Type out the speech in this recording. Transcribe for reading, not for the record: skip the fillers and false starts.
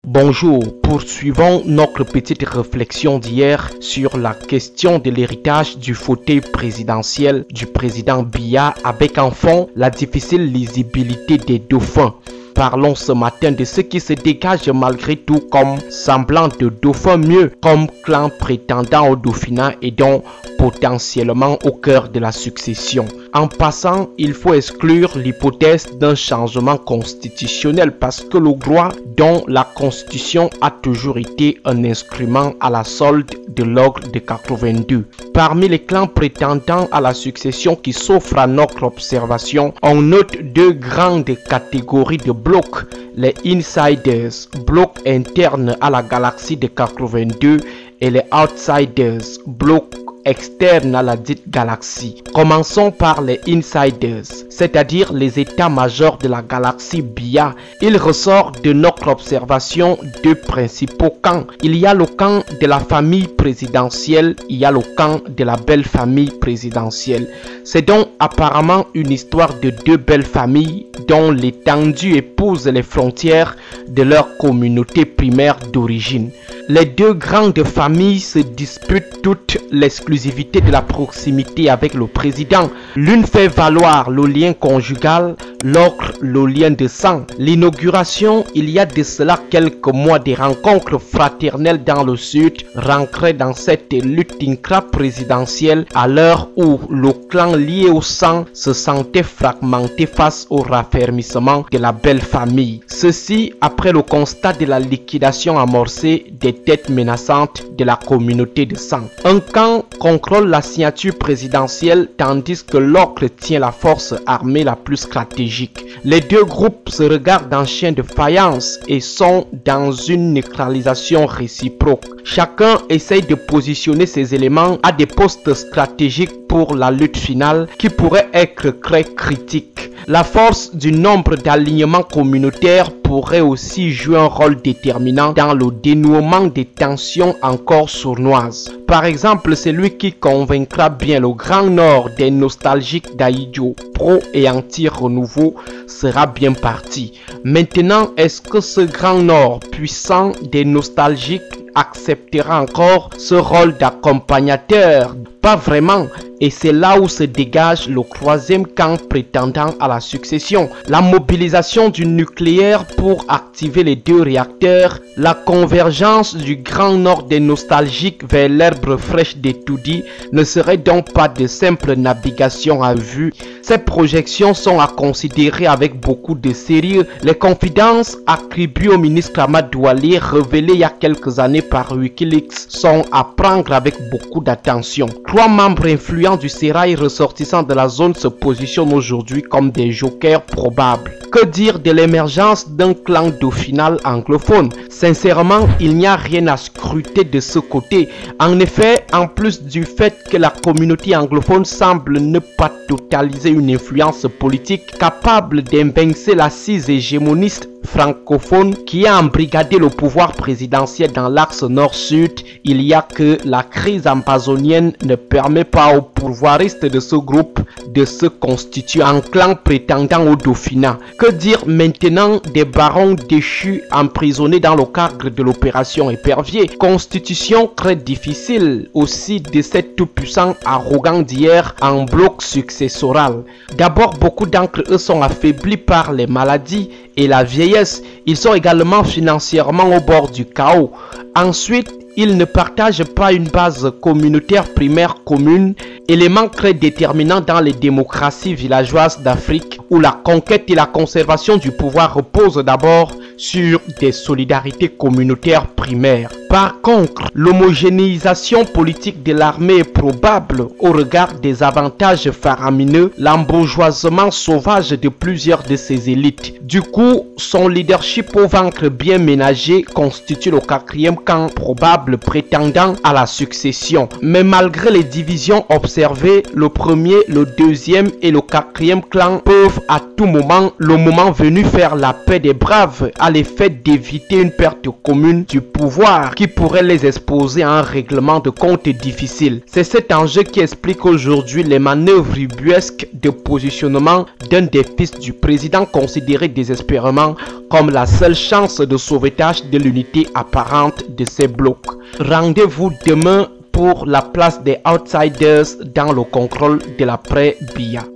Bonjour, poursuivons notre petite réflexion d'hier sur la question de l'héritage du fauteuil présidentiel du président Biya avec en fond la difficile lisibilité des dauphins. Parlons ce matin de ce qui se dégage malgré tout comme semblant de dauphin mieux comme clan prétendant au dauphinat et donc potentiellement au cœur de la succession. En passant, il faut exclure l'hypothèse d'un changement constitutionnel parce que le droit dont la constitution a toujours été un instrument à la solde de l'ordre de 82. Parmi les clans prétendant à la succession qui s'offrent à notre observation, on note deux grandes catégories de blocs, les insiders, blocs internes à la galaxie de 82 et les outsiders, blocs externes à la dite galaxie. Commençons par les insiders, c'est-à-dire les états-majors de la galaxie Biya. Il ressort de notre observation deux principaux camps. Il y a le camp de la famille présidentielle, il y a le camp de la belle famille présidentielle. C'est donc apparemment une histoire de deux belles familles dont l'étendue épouse les frontières de leur communauté primaire d'origine. Les deux grandes familles se disputent toute l'exclusivité de la proximité avec le président. L'une fait valoir le lien conjugal, l'autre le lien de sang. L'inauguration, il y a de cela quelques mois, des rencontres fraternelles dans le sud, rancrées dans cette lutte intra-présidentielle à l'heure où le clan lié au sang se sentait fragmenté face au raffermissement de la belle famille. Ceci après le constat de la liquidation amorcée des têtes menaçantes de la communauté de sang. Un camp contrôle la signature présidentielle tandis que l'autre tient la force armée la plus stratégique. Les deux groupes se regardent en chien de faïence et sont dans une neutralisation réciproque. Chacun essaye de positionner ses éléments à des postes stratégiques pour la lutte finale qui pourrait être très critique. La force du nombre d'alignements communautaires pourrait aussi jouer un rôle déterminant dans le dénouement des tensions encore sournoises. Par exemple, celui qui convaincra bien le Grand Nord des nostalgiques d'Aïdjo, pro et anti-renouveau, sera bien parti. Maintenant, est-ce que ce Grand Nord puissant des nostalgiques acceptera encore ce rôle d'accompagnateur? Pas vraiment, et c'est là où se dégage le troisième camp prétendant à la succession. La mobilisation du nucléaire pour activer les deux réacteurs, la convergence du Grand Nord des nostalgiques vers l'herbe fraîche des Toudi ne serait donc pas de simple navigation à vue. Ces projections sont à considérer avec beaucoup de sérieux. Les confidences attribuées au ministre Amadou Ali révélées il y a quelques années par Wikileaks sont à prendre avec beaucoup d'attention. Trois membres influents du sérail ressortissant de la zone se positionnent aujourd'hui comme des jokers probables. Que dire de l'émergence d'un clan dauphinal anglophone? Sincèrement, il n'y a rien à scruter de ce côté. En effet, en plus du fait que la communauté anglophone semble ne pas totaliser une influence politique capable d'évincer l'assise hégémoniste francophone qui a embrigadé le pouvoir présidentiel dans l'axe nord-sud, il y a que la crise amazonienne ne permet pas aux pouvoiristes de ce groupe de se constituer en clan prétendant au dauphinat. Que dire maintenant des barons déchus emprisonnés dans le cadre de l'opération Épervier? Constitution très difficile aussi de cet tout-puissant arrogant d'hier en bloc successoral. D'abord, beaucoup d'entre eux sont affaiblis par les maladies et la vieillesse. Ils sont également financièrement au bord du chaos. Ensuite, ils ne partagent pas une base communautaire primaire commune, élément très déterminant dans les démocraties villageoises d'Afrique où la conquête et la conservation du pouvoir reposent d'abord sur des solidarités communautaires primaires. Par contre, l'homogénéisation politique de l'armée est probable au regard des avantages faramineux, l'embourgeoisement sauvage de plusieurs de ses élites. Du coup, son leadership au ventre bien ménagé constitue le quatrième camp probable probables prétendants à la succession. Mais malgré les divisions observées, le premier, le deuxième et le quatrième clan peuvent à tout moment, le moment venu, faire la paix des braves à l'effet d'éviter une perte commune du pouvoir qui pourrait les exposer à un règlement de compte difficile. C'est cet enjeu qui explique aujourd'hui les manœuvres ubuesques de positionnement d'un des fils du président considéré désespérément comme la seule chance de sauvetage de l'unité apparente de ces blocs. Rendez-vous demain pour la place des outsiders dans le contrôle de l'après-Biya.